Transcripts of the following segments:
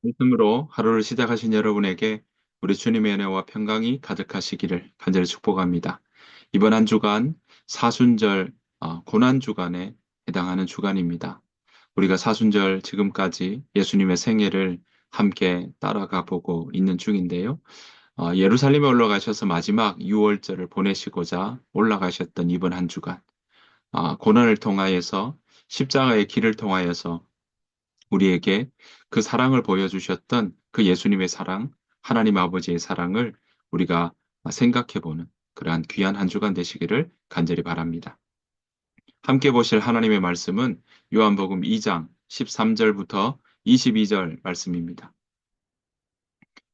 말씀으로 하루를 시작하신 여러분에게 우리 주님의 은혜와 평강이 가득하시기를 간절히 축복합니다. 이번 한 주간 사순절 고난 주간에 해당하는 주간입니다. 우리가 사순절 지금까지 예수님의 생애를 함께 따라가 보고 있는 중인데요. 예루살렘에 올라가셔서 마지막 6월절을 보내시고자 올라가셨던 이번 한 주간, 고난을 통하여서 십자가의 길을 통하여서 우리에게 그 사랑을 보여주셨던 그 예수님의 사랑, 하나님 아버지의 사랑을 우리가 생각해보는 그러한 귀한 한 주간 되시기를 간절히 바랍니다. 함께 보실 하나님의 말씀은 요한복음 2장 13절부터 22절 말씀입니다.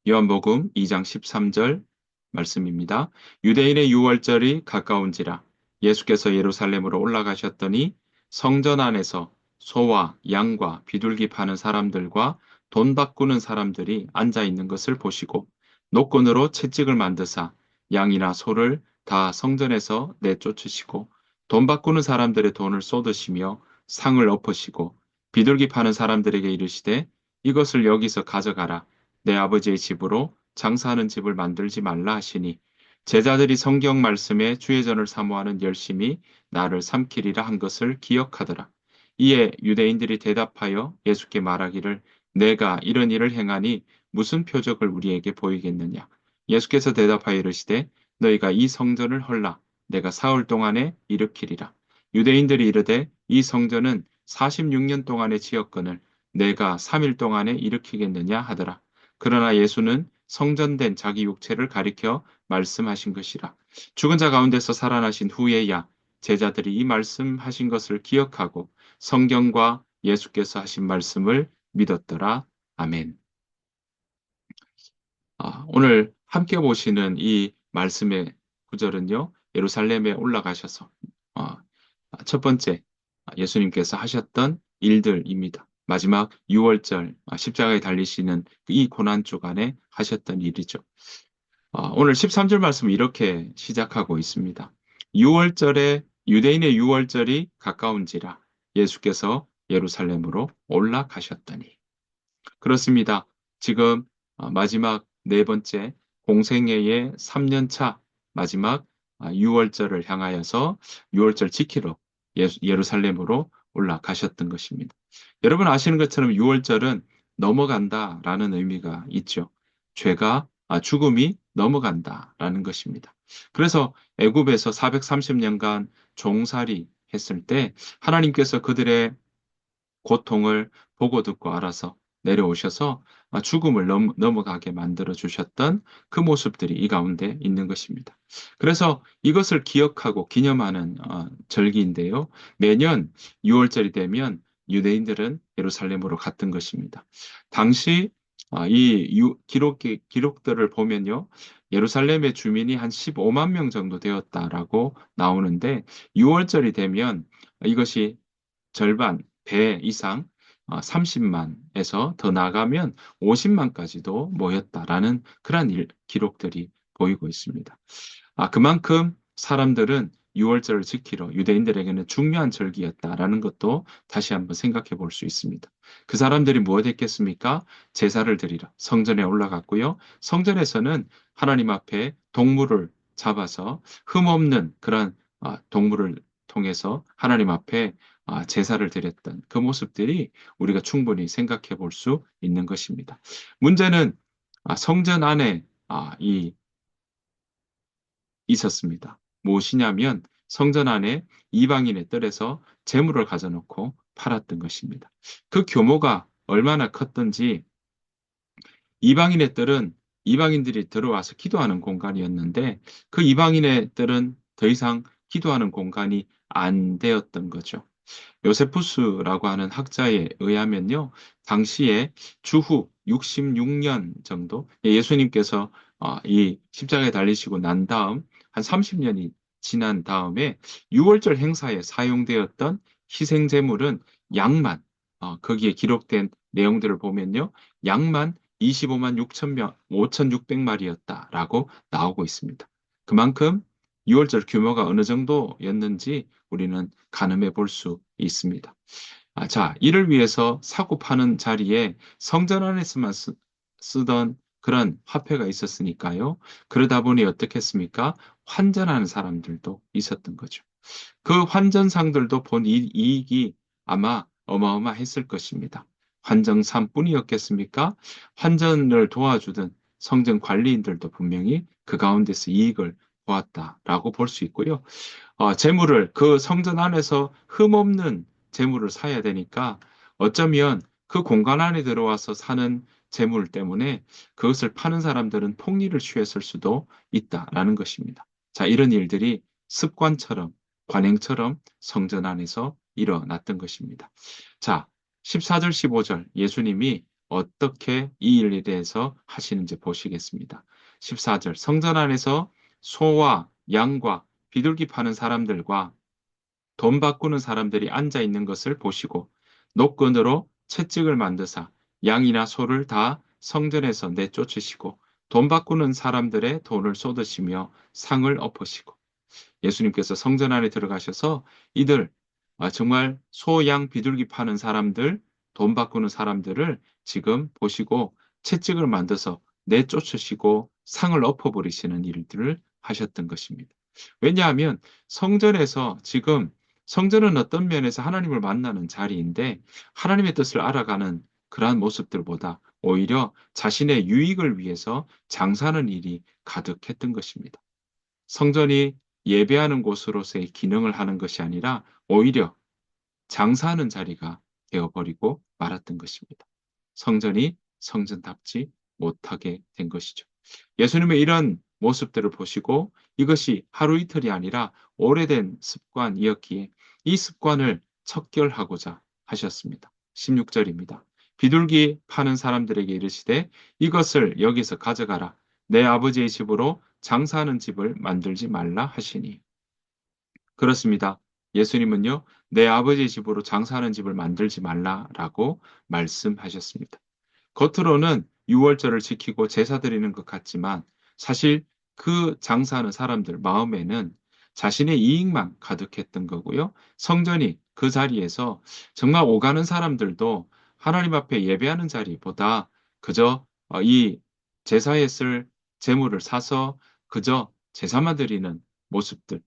요한복음 2장 13절 말씀입니다. 유대인의 유월절이 가까운지라 예수께서 예루살렘으로 올라가셨더니 성전 안에서 소와 양과 비둘기 파는 사람들과 돈 바꾸는 사람들이 앉아 있는 것을 보시고 노끈으로 채찍을 만드사 양이나 소를 다 성전에서 내쫓으시고 돈 바꾸는 사람들의 돈을 쏟으시며 상을 엎으시고 비둘기 파는 사람들에게 이르시되 이것을 여기서 가져가라. 내 아버지의 집으로 장사하는 집을 만들지 말라 하시니 제자들이 성경 말씀에 주의 전을 사모하는 열심히 나를 삼키리라 한 것을 기억하더라. 이에 유대인들이 대답하여 예수께 말하기를 내가 이런 일을 행하니 무슨 표적을 우리에게 보이겠느냐. 예수께서 대답하여 이르시되 너희가 이 성전을 헐라 내가 사흘 동안에 일으키리라. 유대인들이 이르되 이 성전은 46년 동안의 지었건을 내가 3일 동안에 일으키겠느냐 하더라. 그러나 예수는 성전된 자기 육체를 가리켜 말씀하신 것이라. 죽은 자 가운데서 살아나신 후에야 제자들이 이 말씀하신 것을 기억하고 성경과 예수께서 하신 말씀을 믿었더라. 아멘. 오늘 함께 보시는 이 말씀의 구절은요, 예루살렘에 올라가셔서 어, 첫 번째 예수님께서 하셨던 일들입니다. 마지막 6월절 십자가에 달리시는 이 고난 주간에 하셨던 일이죠. 오늘 13절 말씀은 이렇게 시작하고 있습니다. 6월절에 유대인의 6월절이 가까운지라 예수께서 예루살렘으로 올라가셨더니. 그렇습니다. 지금 마지막 네 번째 공생애의 3년차 마지막 6월절을 향하여서 6월절 지키러 예루살렘으로 올라가셨던 것입니다. 여러분 아시는 것처럼 6월절은 넘어간다라는 의미가 있죠. 죄가 죽음이 넘어간다라는 것입니다. 그래서 애굽에서 430년간 종살이 했을 때 하나님께서 그들의 고통을 보고 듣고 알아서 내려오셔서 죽음을 넘어가게 만들어 주셨던 그 모습들이 이 가운데 있는 것입니다. 그래서 이것을 기억하고 기념하는 절기인데요. 매년 6월절이 되면 유대인들은 예루살렘으로 갔던 것입니다. 당시 기록들을 보면요. 예루살렘의 주민이 한 15만 명 정도 되었다라고 나오는데 6월절이 되면 이것이 절반, 배 이상 30만에서 더 나가면 50만까지도 모였다라는 그러한 기록들이 보이고 있습니다. 그만큼 사람들은 6월절을 지키러 유대인들에게는 중요한 절기였다라는 것도 다시 한번 생각해 볼 수 있습니다. 그 사람들이 무엇 했겠습니까? 제사를 드리러 성전에 올라갔고요. 성전에서는 하나님 앞에 동물을 잡아서 흠없는 그런 동물을 통해서 하나님 앞에 제사를 드렸던 그 모습들이 우리가 충분히 생각해 볼 수 있는 것입니다. 문제는 성전 안에 있었습니다. 무엇이냐면 성전 안에 이방인의 뜰에서 재물을 가져놓고 팔았던 것입니다. 그 규모가 얼마나 컸던지 이방인의 뜰은 이방인들이 들어와서 기도하는 공간이었는데 그 이방인의 뜰은 더 이상 기도하는 공간이 안 되었던 거죠. 요세푸스라고 하는 학자에 의하면요, 당시에 주후 66년 정도 예수님께서 이 십자가에 달리시고 난 다음 한 30년이 지난 다음에 6월절 행사에 사용되었던 희생 제물은 양만 거기에 기록된 내용들을 보면요, 양만 25만 6천 명, 5,600마리였다라고 나오고 있습니다. 그만큼 6월절 규모가 어느 정도였는지 우리는 가늠해 볼 수 있습니다. 자, 이를 위해서 사고 파는 자리에 성전 안에서만 쓰던 그런 화폐가 있었으니까요. 그러다 보니 어떻겠습니까? 환전하는 사람들도 있었던 거죠. 그 환전상들도 본 이익이 아마 어마어마했을 것입니다. 환정사뿐이었겠습니까? 환전을 도와주던 성전 관리인들도 분명히 그 가운데서 이익을 보았다라고 볼 수 있고요. 재물을 그 성전 안에서 흠없는 재물을 사야 되니까 어쩌면 그 공간 안에 들어와서 사는 재물 때문에 그것을 파는 사람들은 폭리를 취했을 수도 있다라는 것입니다. 자, 이런 일들이 습관처럼 관행처럼 성전 안에서 일어났던 것입니다. 자, 14절, 15절 예수님이 어떻게 이 일에 대해서 하시는지 보시겠습니다. 14절 성전 안에서 소와 양과 비둘기 파는 사람들과 돈 바꾸는 사람들이 앉아 있는 것을 보시고 노끈으로 채찍을 만드사 양이나 소를 다 성전에서 내쫓으시고 돈 바꾸는 사람들의 돈을 쏟으시며 상을 엎으시고 예수님께서 성전 안에 들어가셔서 이들 정말 소, 양, 비둘기 파는 사람들, 돈 바꾸는 사람들을 지금 보시고 채찍을 만들어서 내쫓으시고 상을 엎어버리시는 일들을 하셨던 것입니다. 왜냐하면 성전에서 지금 성전은 어떤 면에서 하나님을 만나는 자리인데 하나님의 뜻을 알아가는 그러한 모습들보다 오히려 자신의 유익을 위해서 장사하는 일이 가득했던 것입니다. 성전이 예배하는 곳으로서의 기능을 하는 것이 아니라 오히려 장사하는 자리가 되어버리고 말았던 것입니다. 성전이 성전답지 못하게 된 것이죠. 예수님의 이런 모습들을 보시고 이것이 하루 이틀이 아니라 오래된 습관이었기에 이 습관을 척결하고자 하셨습니다. 16절입니다. 비둘기 파는 사람들에게 이르시되 이것을 여기서 가져가라. 내 아버지의 집으로 장사하는 집을 만들지 말라 하시니. 그렇습니다. 예수님은요, 내 아버지의 집으로 장사하는 집을 만들지 말라라고 말씀하셨습니다. 겉으로는 유월절을 지키고 제사 드리는 것 같지만 사실 그 장사하는 사람들 마음에는 자신의 이익만 가득했던 거고요. 성전이 그 자리에서 정말 오가는 사람들도 하나님 앞에 예배하는 자리보다 그저 이 제사에 쓸 재물을 사서 그저 제사만 드리는 모습들,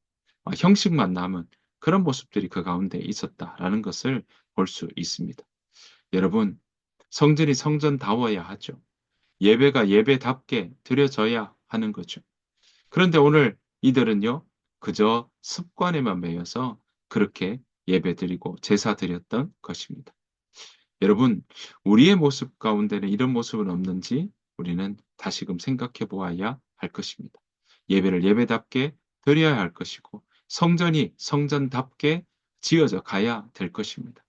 형식만 남은 그런 모습들이 그 가운데 있었다라는 것을 볼 수 있습니다. 여러분, 성전이 성전다워야 하죠. 예배가 예배답게 드려져야 하는 거죠. 그런데 오늘 이들은요, 그저 습관에만 매여서 그렇게 예배드리고 제사 드렸던 것입니다. 여러분, 우리의 모습 가운데는 이런 모습은 없는지 우리는 다시금 생각해 보아야 할 것입니다. 예배를 예배답게 드려야 할 것이고, 성전이 성전답게 지어져 가야 될 것입니다.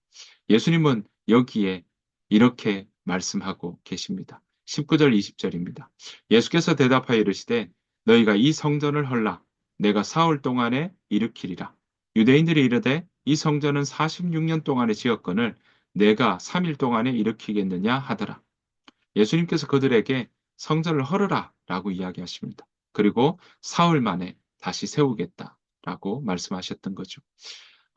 예수님은 여기에 이렇게 말씀하고 계십니다. 19절 20절입니다. 예수께서 대답하여 이르시되 너희가 이 성전을 헐라 내가 사흘 동안에 일으키리라. 유대인들이 이르되 이 성전은 46년 동안에 지었거늘 내가 3일 동안에 일으키겠느냐 하더라. 예수님께서 그들에게 성전을 헐으라 라고 이야기하십니다. 그리고 사흘 만에 다시 세우겠다라고 말씀하셨던 거죠.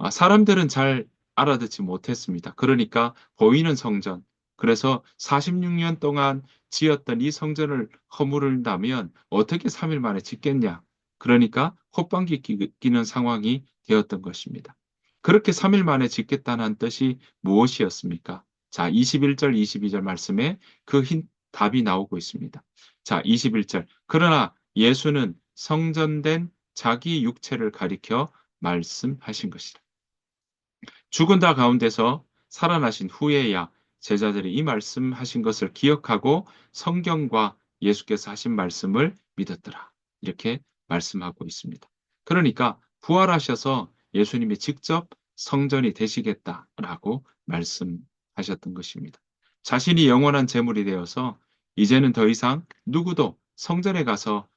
사람들은 잘 알아듣지 못했습니다. 그러니까 보이는 성전, 그래서 46년 동안 지었던 이 성전을 허무른다면 어떻게 3일 만에 짓겠냐. 그러니까 헛방귀 끼는 상황이 되었던 것입니다. 그렇게 3일 만에 짓겠다는 뜻이 무엇이었습니까? 자, 21절, 22절 말씀에 그 답이 나오고 있습니다. 자, 21절. 그러나 예수는 성전된 자기 육체를 가리켜 말씀하신 것이다. 죽은 자 가운데서 살아나신 후에야 제자들이 이 말씀하신 것을 기억하고 성경과 예수께서 하신 말씀을 믿었더라. 이렇게 말씀하고 있습니다. 그러니까 부활하셔서 예수님이 직접 성전이 되시겠다라고 말씀하셨던 것입니다. 자신이 영원한 제물이 되어서 이제는 더 이상 누구도 성전에 가서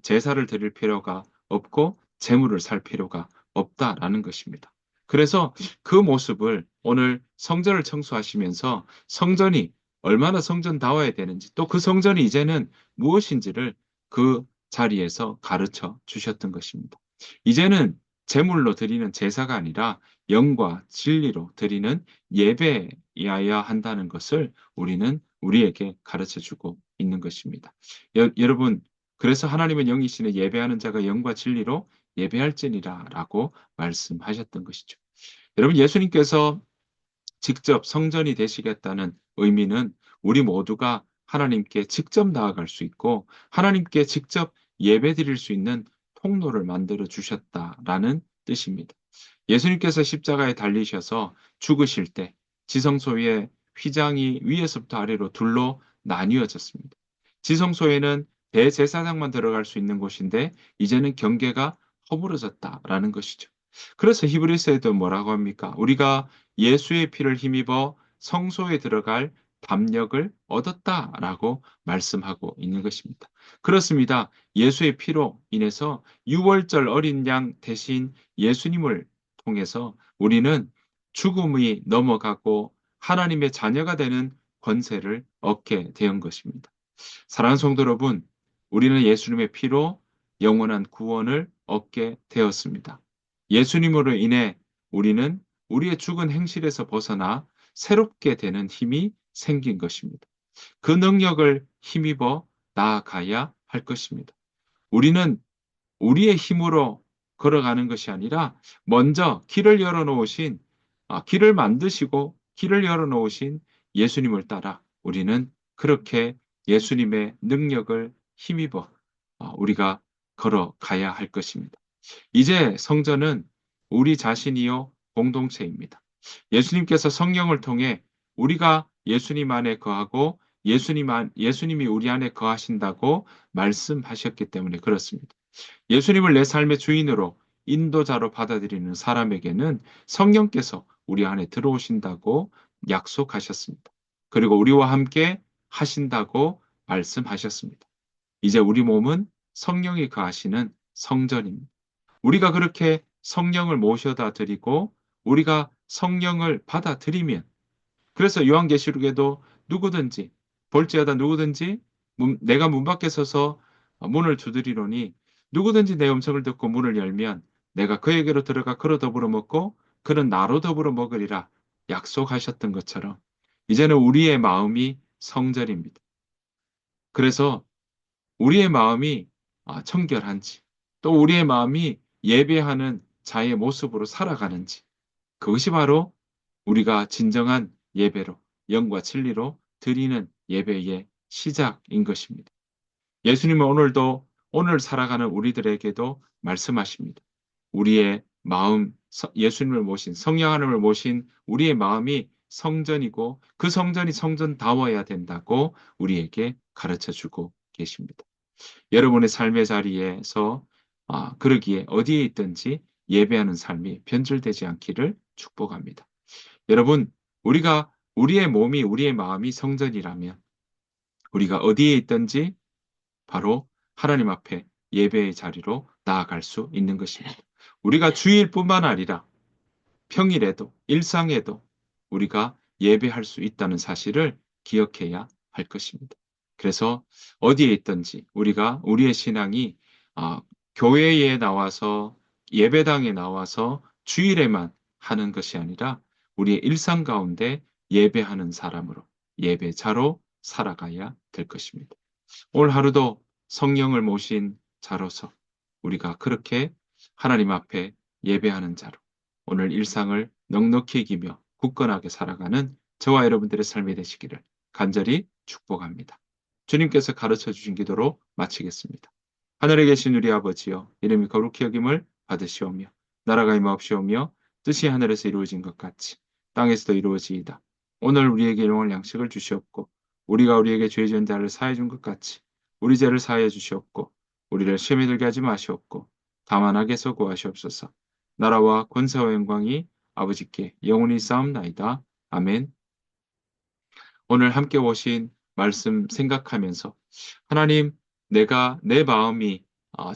제사를 드릴 필요가 없고 제물을 살 필요가 없다라는 것입니다. 그래서 그 모습을 오늘 성전을 청소하시면서 성전이 얼마나 성전다워야 되는지 또 그 성전이 이제는 무엇인지를 그 자리에서 가르쳐 주셨던 것입니다. 이제는 제물로 드리는 제사가 아니라 영과 진리로 드리는 예배여야 한다는 것을 우리는 우리에게 가르쳐 주고 있는 것입니다. 여러분, 그래서 하나님은 영이시니 예배하는 자가 영과 진리로 예배할지니라라고 말씀하셨던 것이죠. 여러분, 예수님께서 직접 성전이 되시겠다는 의미는 우리 모두가 하나님께 직접 나아갈 수 있고 하나님께 직접 예배드릴 수 있는 통로를 만들어 주셨다라는 뜻입니다. 예수님께서 십자가에 달리셔서 죽으실 때 지성소의 휘장이 위에서부터 아래로 둘로 나뉘어졌습니다. 지성소에는 대제사장만 들어갈 수 있는 곳인데 이제는 경계가 허물어졌다라는 것이죠. 그래서 히브리서에도 뭐라고 합니까? 우리가 예수의 피를 힘입어 성소에 들어갈 담력을 얻었다라고 말씀하고 있는 것입니다. 그렇습니다. 예수의 피로 인해서 유월절 어린 양 대신 예수님을 통해서 우리는 죽음이 넘어가고 하나님의 자녀가 되는 권세를 얻게 된 것입니다. 사랑하는 성도 여러분, 우리는 예수님의 피로 영원한 구원을 얻게 되었습니다. 예수님으로 인해 우리는 우리의 죽은 행실에서 벗어나 새롭게 되는 힘이 생긴 것입니다. 그 능력을 힘입어 나아가야 할 것입니다. 우리는 우리의 힘으로 걸어가는 것이 아니라 먼저 길을 열어놓으신 길을 만드시고 길을 열어놓으신 예수님을 따라 우리는 그렇게 예수님의 능력을 힘입어 우리가 걸어가야 할 것입니다. 이제 성전은 우리 자신이요 공동체입니다. 예수님께서 성령을 통해 우리가 예수님 안에 거하고 예수님이 우리 안에 거하신다고 말씀하셨기 때문에 그렇습니다. 예수님을 내 삶의 주인으로 인도자로 받아들이는 사람에게는 성령께서 우리 안에 들어오신다고 약속하셨습니다. 그리고 우리와 함께 하신다고 말씀하셨습니다. 이제 우리 몸은 성령이 거하시는 성전입니다. 우리가 그렇게 성령을 모셔다 드리고 우리가 성령을 받아들이면 그래서 요한계시록에도 누구든지 볼지어다 누구든지 내가 문 밖에 서서 문을 두드리노니 누구든지 내 음성을 듣고 문을 열면 내가 그에게로 들어가 그로 더불어 먹고 그는 나로 더불어 먹으리라 약속하셨던 것처럼 이제는 우리의 마음이 성전입니다. 그래서 우리의 마음이 청결한지 또 우리의 마음이 예배하는 자의 모습으로 살아가는지 그것이 바로 우리가 진정한 예배로 영과 진리로 드리는 예배의 시작인 것입니다. 예수님은 오늘도 오늘 살아가는 우리들에게도 말씀하십니다. 우리의 마음, 예수님을 모신 성령 하나님을 모신 우리의 마음이 성전이고 그 성전이 성전다워야 된다고 우리에게 가르쳐 주고 계십니다. 여러분의 삶의 자리에서 그러기에 어디에 있든지 예배하는 삶이 변질되지 않기를 축복합니다. 여러분, 우리의 몸이 우리의 마음이 성전이라면 우리가 어디에 있든지 바로 하나님 앞에 예배의 자리로 나아갈 수 있는 것입니다. 우리가 주일뿐만 아니라 평일에도 일상에도 우리가 예배할 수 있다는 사실을 기억해야 할 것입니다. 그래서 어디에 있든지 우리가 우리의 신앙이 교회에 나와서 예배당에 나와서 주일에만 하는 것이 아니라 우리의 일상 가운데 예배하는 사람으로 예배자로 살아가야 될 것입니다. 오늘 하루도 성령을 모신 자로서 우리가 그렇게 하나님 앞에 예배하는 자로 오늘 일상을 넉넉히 이기며 굳건하게 살아가는 저와 여러분들의 삶이 되시기를 간절히 축복합니다. 주님께서 가르쳐 주신 기도로 마치겠습니다. 하늘에 계신 우리 아버지여 이름이 거룩히 여김을 받으시오며 나라가 임하옵시오며 뜻이 하늘에서 이루어진 것 같이 땅에서도 이루어지이다. 오늘 우리에게 일용할 양식을 주시옵고 우리가 우리에게 죄 지은 자를 사해 준 것 같이 우리 죄를 사하여 주시옵고 우리를 시험에 들게 하지 마시옵고 다만 악에서 구하시옵소서. 나라와 권세와 영광이 아버지께 영원히 쌓옵나이다. 아멘. 오늘 함께 오신 말씀 생각하면서 하나님 내가 내 마음이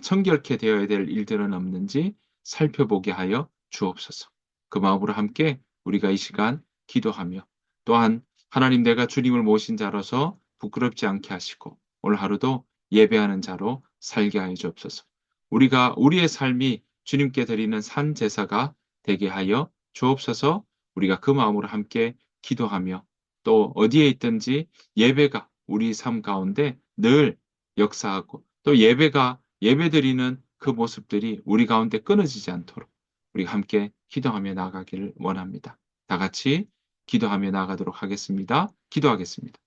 청결케 되어야 될 일들은 없는지 살펴보게 하여 주옵소서. 그 마음으로 함께 우리가 이 시간 기도하며 또한 하나님 내가 주님을 모신 자로서 부끄럽지 않게 하시고 오늘 하루도 예배하는 자로 살게 하여 주옵소서. 우리가 우리의 삶이 주님께 드리는 산 제사가 되게 하여 주옵소서. 우리가 그 마음으로 함께 기도하며 또 어디에 있든지 예배가 우리 삶 가운데 늘 역사하고 또 예배드리는 그 모습들이 우리 가운데 끊어지지 않도록 우리 함께 기도하며 나아가기를 원합니다. 다 같이 기도하며 나아가도록 하겠습니다. 기도하겠습니다.